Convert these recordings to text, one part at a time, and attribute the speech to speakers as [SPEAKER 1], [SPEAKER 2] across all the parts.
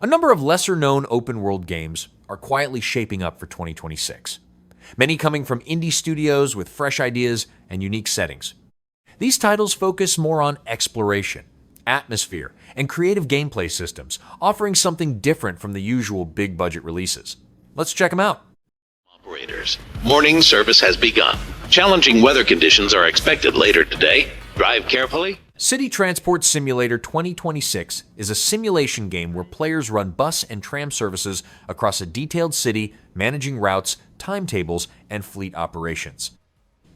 [SPEAKER 1] A number of lesser-known open-world games are quietly shaping up for 2026, many coming from indie studios with fresh ideas and unique settings. These titles focus more on exploration, atmosphere, and creative gameplay systems, offering something different from the usual big-budget releases. Let's check them out.
[SPEAKER 2] Operators, morning service has begun. Challenging weather conditions are expected later today. Drive carefully.
[SPEAKER 1] City Transport Simulator 2026 is a simulation game where players run bus and tram services across a detailed city, managing routes, timetables, and fleet operations.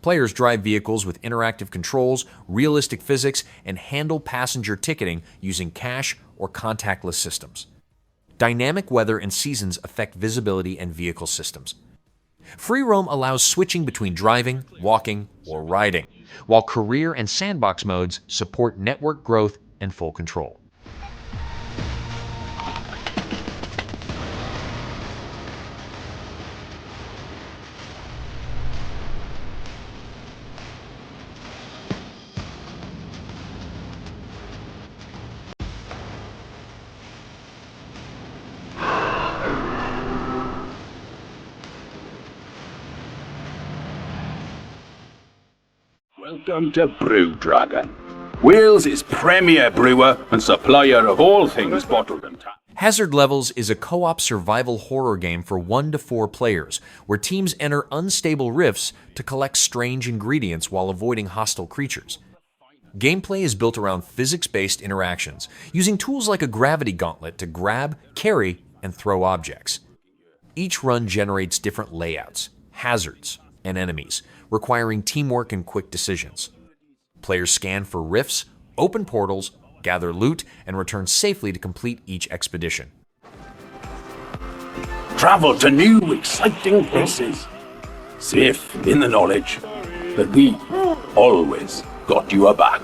[SPEAKER 1] Players drive vehicles with interactive controls, realistic physics, and handle passenger ticketing using cash or contactless systems. Dynamic weather and seasons affect visibility and vehicle systems. Free roam allows switching between driving, walking, or riding, while career and sandbox modes support network growth and full control.
[SPEAKER 3] Welcome to Brewdragon, Wales' premier brewer and supplier of all things bottled and tapped.
[SPEAKER 1] Hazard Levels is a co-op survival horror game for 1 to 4 players, where teams enter unstable rifts to collect strange ingredients while avoiding hostile creatures. Gameplay is built around physics-based interactions, using tools like a gravity gauntlet to grab, carry, and throw objects. Each run generates different layouts, hazards, and enemies, requiring teamwork and quick decisions. Players scan for rifts, open portals, gather loot, and return safely to complete each expedition.
[SPEAKER 3] Travel to new, exciting places, safe in the knowledge that we always got you a back.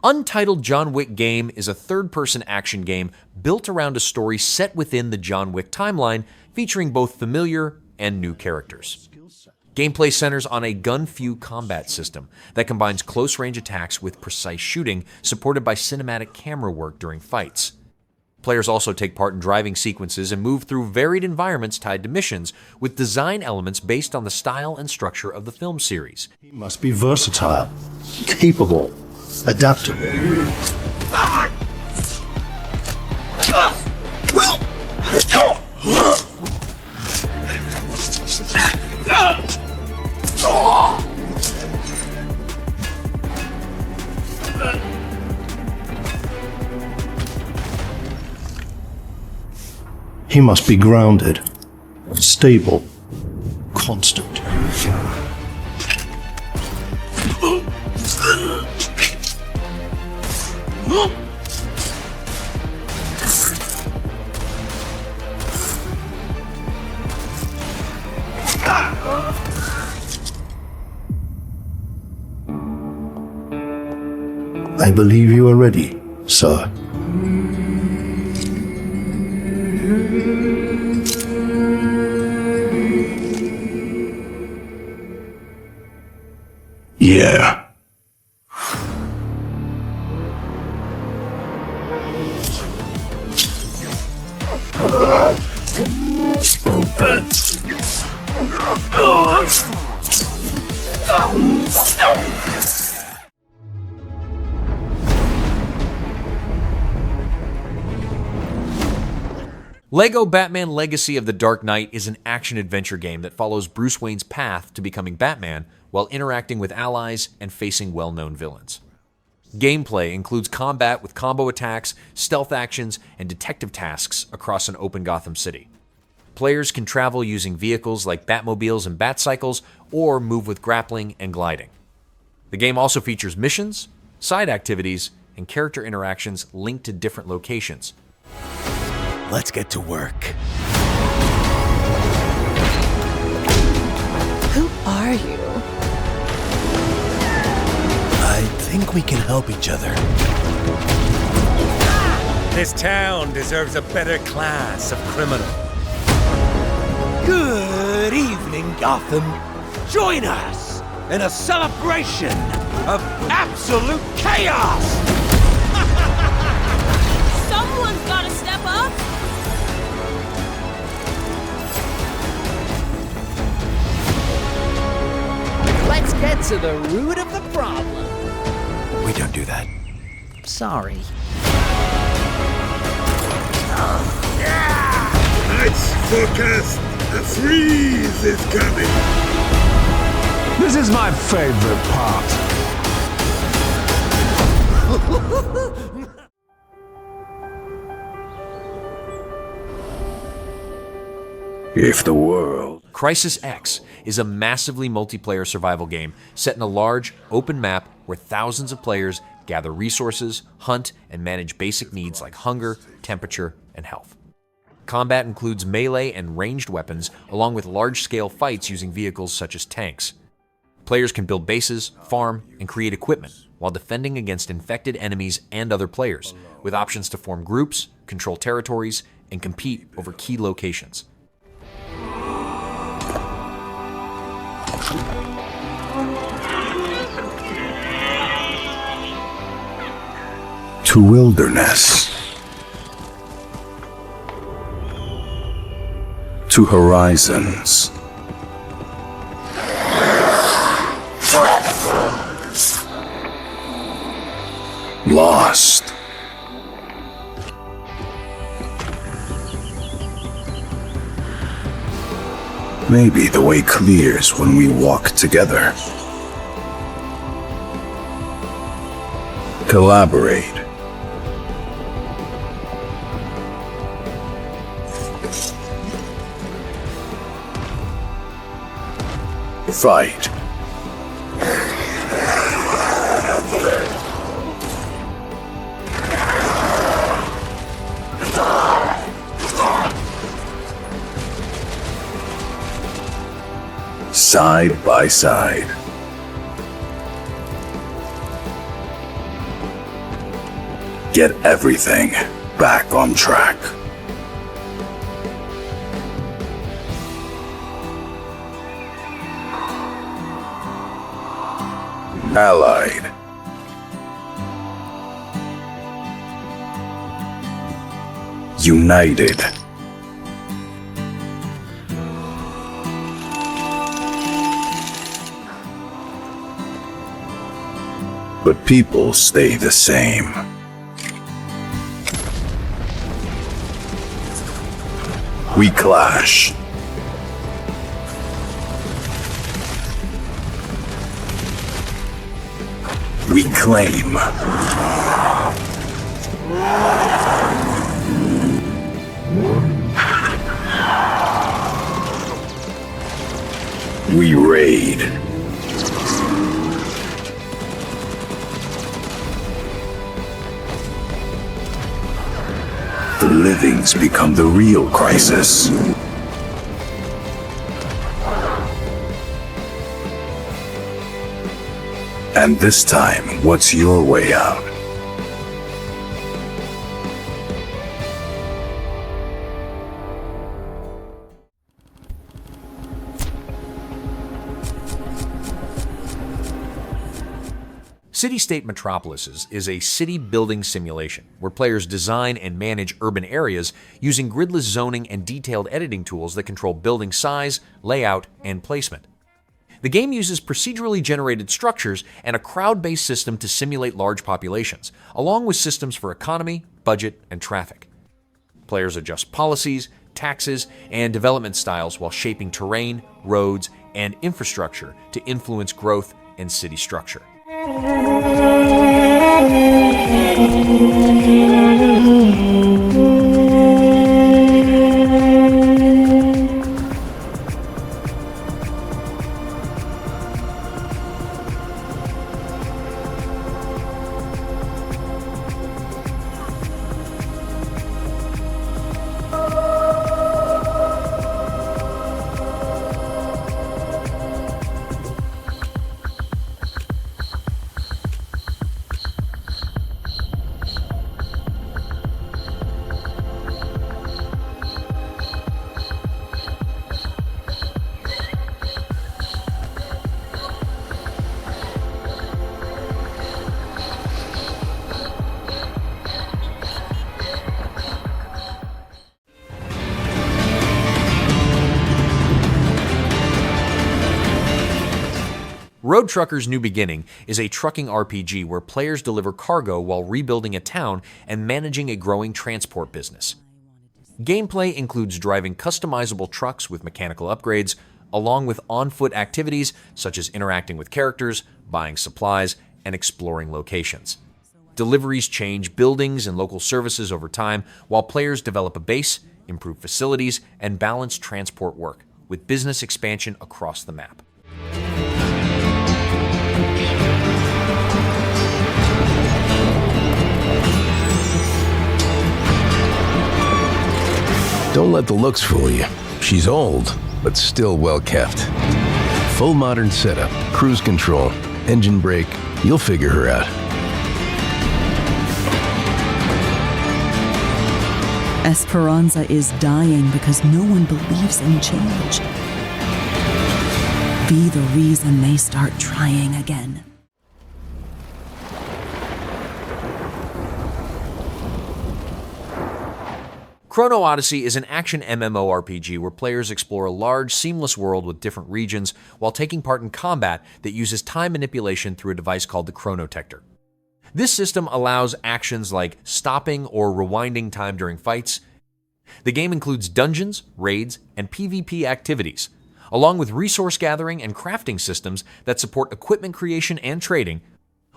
[SPEAKER 1] Untitled John Wick game is a third-person action game built around a story set within the John Wick timeline, featuring both familiar and new characters. Gameplay centers on a gun-few combat system that combines close-range attacks with precise shooting, supported by cinematic camera work during fights. Players also take part in driving sequences and move through varied environments tied to missions, with design elements based on the style and structure of the film series.
[SPEAKER 4] He must be versatile, capable, adaptable. He must be grounded, stable, constant. I believe you are ready, sir. Yeah.
[SPEAKER 1] LEGO Batman Legacy of the Dark Knight is an action-adventure game that follows Bruce Wayne's path to becoming Batman while interacting with allies and facing well-known villains. Gameplay includes combat with combo attacks, stealth actions, and detective tasks across an open Gotham City. Players can travel using vehicles like Batmobiles and Batcycles, or move with grappling and gliding. The game also features missions, side activities, and character interactions linked to different locations.
[SPEAKER 5] Let's get to work.
[SPEAKER 6] Who are you?
[SPEAKER 5] I think we can help each other.
[SPEAKER 7] This town deserves a better class of criminal.
[SPEAKER 5] Good evening, Gotham. Join us in a celebration of absolute chaos!
[SPEAKER 8] Someone's gotta step up!
[SPEAKER 6] Let's get to the root of the problem.
[SPEAKER 5] We don't do that.
[SPEAKER 6] Sorry.
[SPEAKER 9] Let's forecast. A freeze is coming.
[SPEAKER 3] This is my favorite part. If the world...
[SPEAKER 1] CrisisX is a massively multiplayer survival game set in a large, open map where thousands of players gather resources, hunt, and manage basic needs like hunger, temperature, and health. Combat includes melee and ranged weapons, along with large-scale fights using vehicles such as tanks. Players can build bases, farm, and create equipment while defending against infected enemies and other players, with options to form groups, control territories, and compete over key locations.
[SPEAKER 4] To wilderness. To horizons. Lost. Maybe the way clears when we walk together. Collaborate. Fight. Side by side. Get everything back on track. Allied. United. But people stay the same. We clash. We claim. We raid. The livings become the real crisis. And this time, what's your way out?
[SPEAKER 1] Citystate Metropolis is a city building simulation where players design and manage urban areas using gridless zoning and detailed editing tools that control building size, layout, and placement. The game uses procedurally generated structures and a crowd-based system to simulate large populations, along with systems for economy, budget, and traffic. Players adjust policies, taxes, and development styles while shaping terrain, roads, and infrastructure to influence growth and city structure. Road Trucker's New Beginning is a trucking RPG where players deliver cargo while rebuilding a town and managing a growing transport business. Gameplay includes driving customizable trucks with mechanical upgrades, along with on-foot activities such as interacting with characters, buying supplies, and exploring locations. Deliveries change buildings and local services over time, while players develop a base, improve facilities, and balance transport work, with business expansion across the map.
[SPEAKER 10] Don't let the looks fool you. She's old, but still well kept. Full modern setup, cruise control, engine brake, you'll figure her out.
[SPEAKER 11] Esperanza is dying because no one believes in change. Be the reason they start trying again.
[SPEAKER 1] Chrono Odyssey is an action MMORPG where players explore a large, seamless world with different regions while taking part in combat that uses time manipulation through a device called the Chronotector. This system allows actions like stopping or rewinding time during fights. The game includes dungeons, raids, and PvP activities, along with resource gathering and crafting systems that support equipment creation and trading,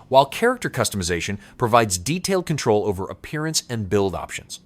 [SPEAKER 1] while character customization provides detailed control over appearance and build options.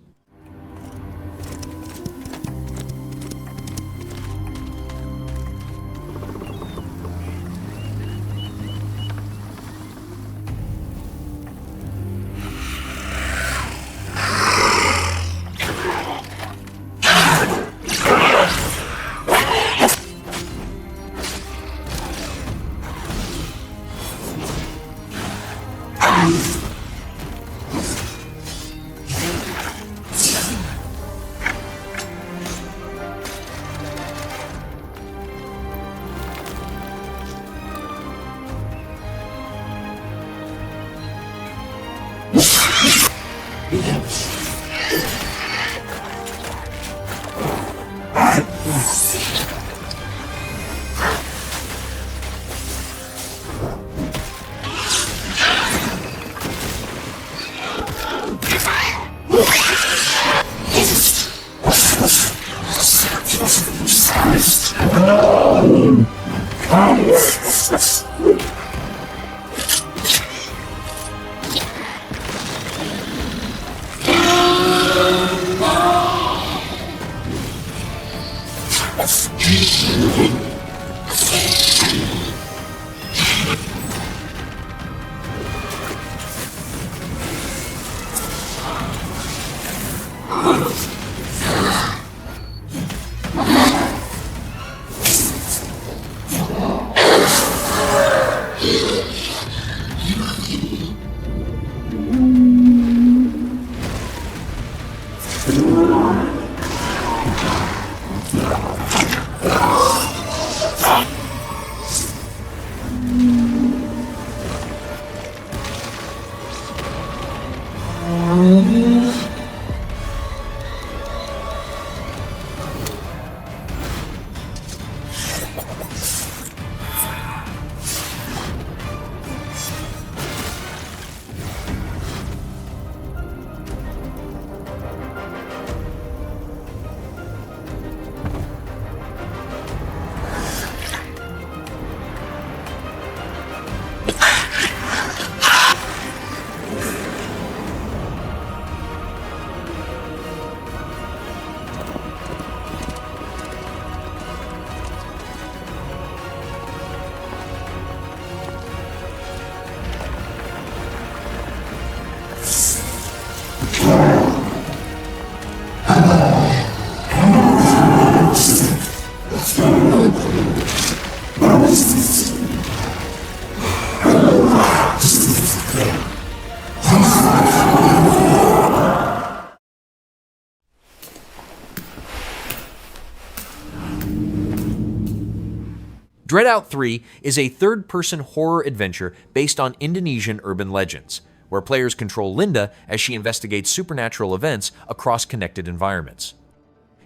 [SPEAKER 1] DreadOut 3 is a third-person horror adventure based on Indonesian urban legends, where players control Linda as she investigates supernatural events across connected environments.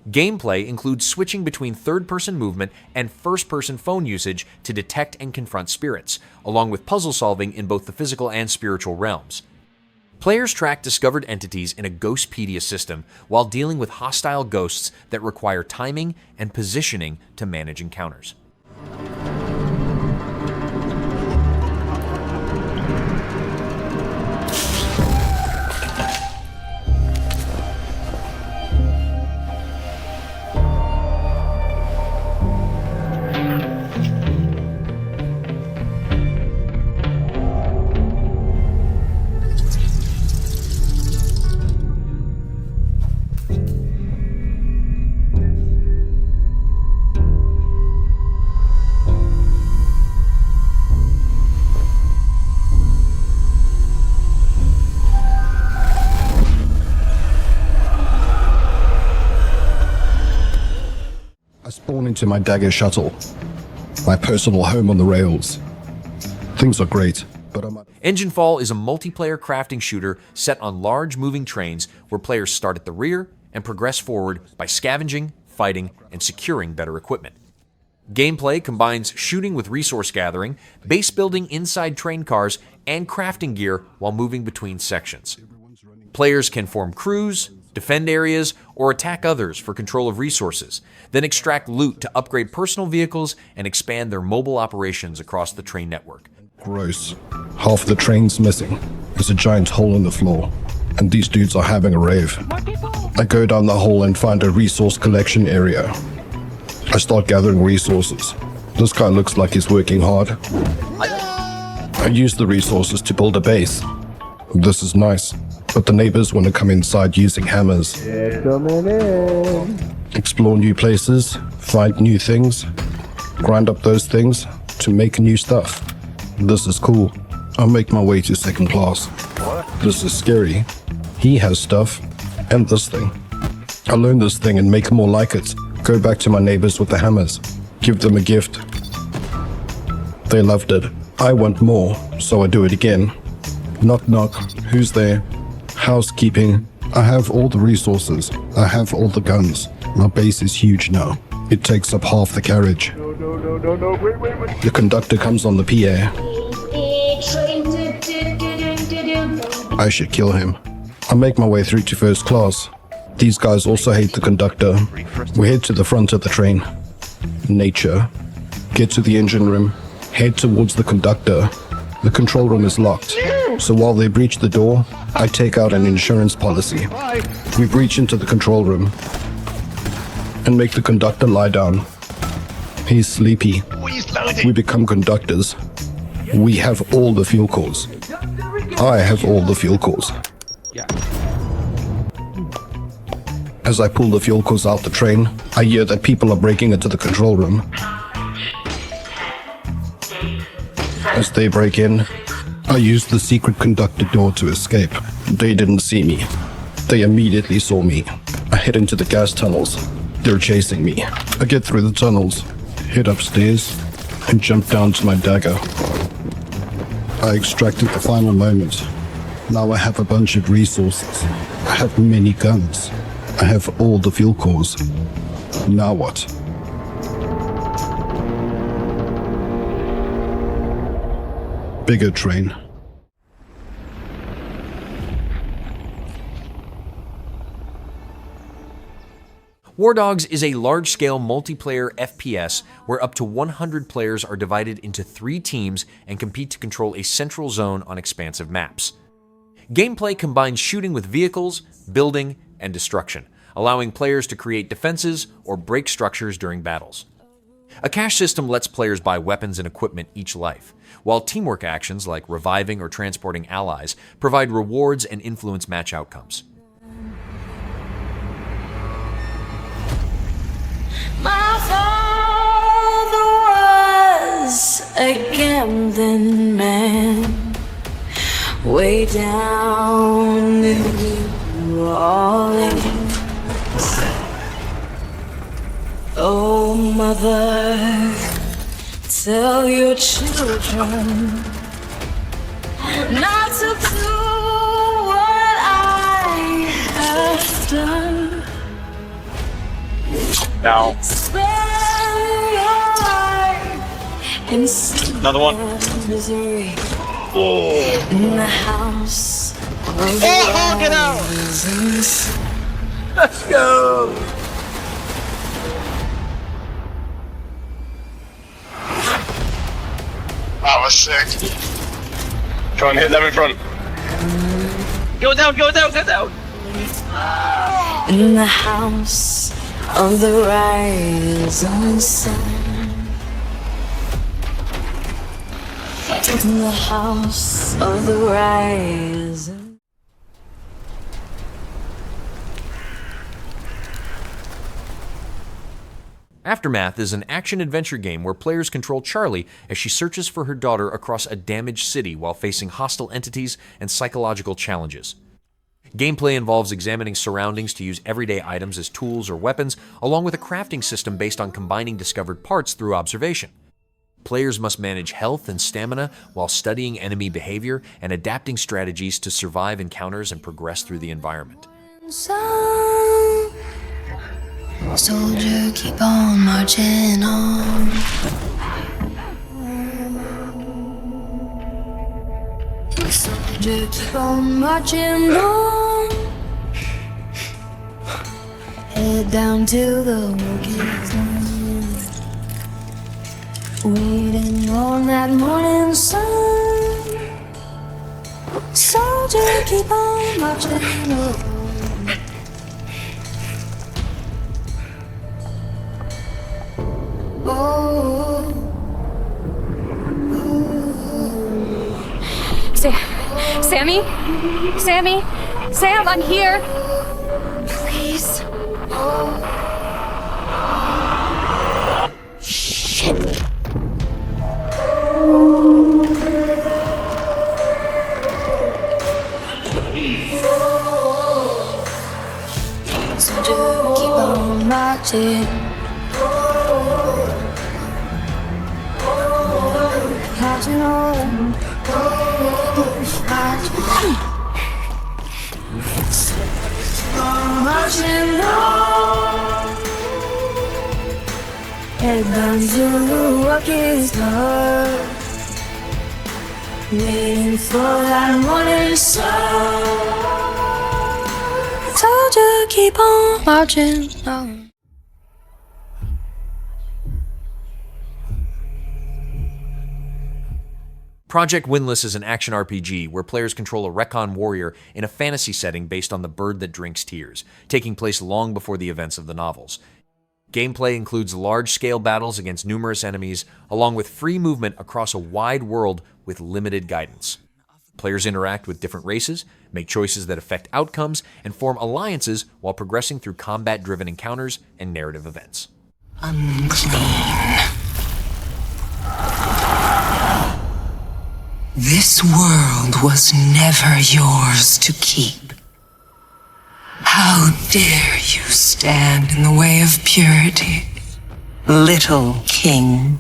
[SPEAKER 1] Gameplay includes switching between third-person movement and first-person phone usage to detect and confront spirits, along with puzzle solving in both the physical and spiritual realms. Players track discovered entities in a Ghostpedia system while dealing with hostile ghosts that require timing and positioning to manage encounters.
[SPEAKER 4] I spawn into my Dagger shuttle, my personal home on the rails. Things are great, but
[SPEAKER 1] Enginefall is a multiplayer crafting shooter set on large moving trains where players start at the rear and progress forward by scavenging, fighting, and securing better equipment. Gameplay combines shooting with resource gathering, base building inside train cars, and crafting gear while moving between sections. Players can form crews, defend areas, or attack others for control of resources, then extract loot to upgrade personal vehicles and expand their mobile operations across the train network.
[SPEAKER 4] Gross. Half the train's missing. There's a giant hole in the floor, and these dudes are having a rave. I go down the hole and find a resource collection area. I start gathering resources. This guy looks like he's working hard. I use the resources to build a base. This is nice, but the neighbors want to come inside using hammers. Explore new places, find new things, grind up those things to make new stuff. This is cool. I'll make my way to second class. This is scary. He has stuff, and this thing. I'll learn this thing and make more like it. Go back to my neighbors with the hammers. Give them a gift. They loved it. I want more, so I do it again. Knock knock. Who's there? Housekeeping. I have all the resources. I have all the guns. My base is huge now. It takes up half the carriage. Wait. The conductor comes on the PA. I should kill him. I make my way through to first class. These guys also hate the conductor. We head to the front of the train. Nature. Get to the engine room. Head towards the conductor. The control room is locked. So while they breach the door, I take out an insurance policy. We breach into the control room and make the conductor lie down. He's sleepy. We become conductors. We have all the fuel cores. I have all the fuel cores. As I pull the fuel cores out the train, I hear that people are breaking into the control room. As they break in, I use the secret conductor door to escape. They didn't see me. They immediately saw me. I head into the gas tunnels. They're chasing me. I get through the tunnels, head upstairs, and jump down to my Dagger. I extracted the final moment. Now I have a bunch of resources. I have many guns. I have all the fuel cores. Now what? Bigger train.
[SPEAKER 1] WarDogs is a large-scale multiplayer FPS where up to 100 players are divided into 3 teams and compete to control a central zone on expansive maps. Gameplay combines shooting with vehicles, building, and destruction, allowing players to create defenses or break structures during battles. A cash system lets players buy weapons and equipment each life, while teamwork actions like reviving or transporting allies provide rewards and influence match outcomes.
[SPEAKER 12] My father was a gambling man, way down in New Orleans. Oh, mother, tell your children not to do what I have done.
[SPEAKER 13] Now. Another one.
[SPEAKER 12] Oh. In the house.
[SPEAKER 13] Oh, get out! Let's go! That was sick. Try and hit them in front. Go down, go down, go down!
[SPEAKER 12] In the house of the rising sun. In the house of the rising.
[SPEAKER 1] Aftermath is an action-adventure game where players control Charlie as she searches for her daughter across a damaged city while facing hostile entities and psychological challenges. Gameplay involves examining surroundings to use everyday items as tools or weapons, along with a crafting system based on combining discovered parts through observation. Players must manage health and stamina while studying enemy behavior and adapting strategies to survive encounters and progress through the environment.
[SPEAKER 12] Soldier, keep on marching on. Soldier, keep on marching on. Head down to the working zone. Waiting on that morning sun. Soldier, keep on marching on.
[SPEAKER 14] Sammy? Sammy? Sam, I'm here! Please. Shit.
[SPEAKER 12] So keep on marching. Marching on. Marching on. Head down to the rocky stars. Waiting for that morning sun. Told you keep on marching on.
[SPEAKER 1] Project Windless is an action RPG where players control a recon warrior in a fantasy setting based on the bird that drinks tears, taking place long before the events of the novels. Gameplay includes large-scale battles against numerous enemies, along with free movement across a wide world with limited guidance. Players interact with different races, make choices that affect outcomes, and form alliances while progressing through combat-driven encounters and narrative events.
[SPEAKER 15] Unclean. This world was never yours to keep. How dare you stand in the way of purity, little king?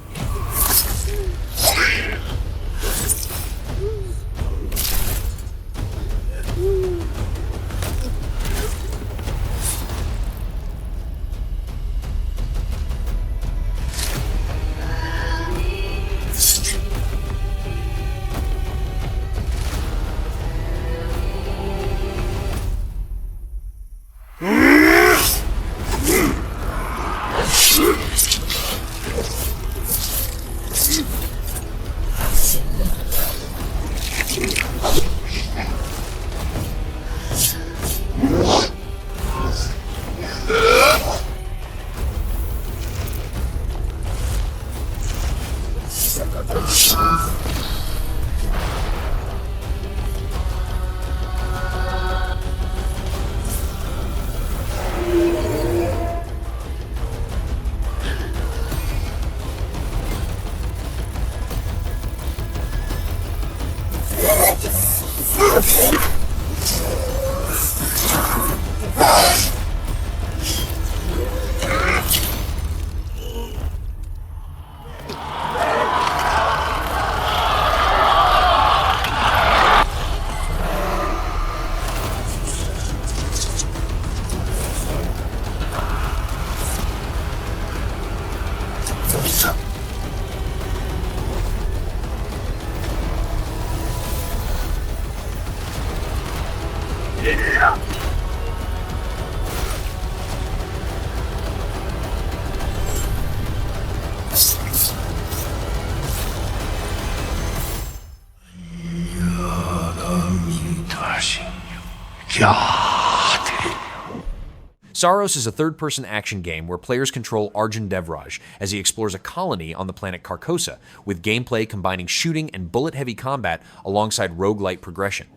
[SPEAKER 1] Saros is a third-person action game where players control Arjun Devraj as he explores a colony on the planet Carcosa, with gameplay combining shooting and bullet-heavy combat alongside roguelite progression.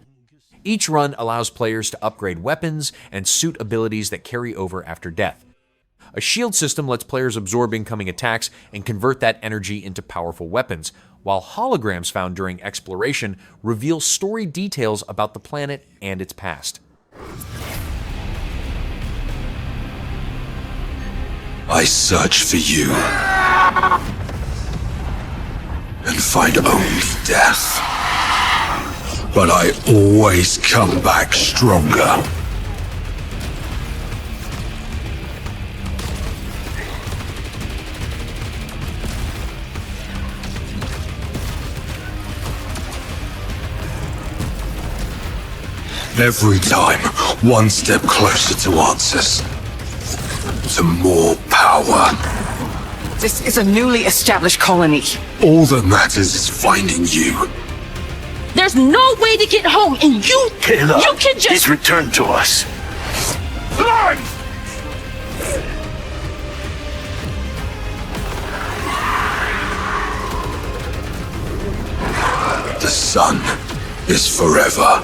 [SPEAKER 1] Each run allows players to upgrade weapons and suit abilities that carry over after death. A shield system lets players absorb incoming attacks and convert that energy into powerful weapons, while holograms found during exploration reveal story details about the planet and its past.
[SPEAKER 9] I search for you and find only death. But I always come back stronger. Every time, one step closer to answers. To more power.
[SPEAKER 15] This is a newly established colony.
[SPEAKER 9] All that matters is finding you.
[SPEAKER 8] There's no way to get home, and you can just...
[SPEAKER 3] He's returned to us.
[SPEAKER 9] The sun is forever.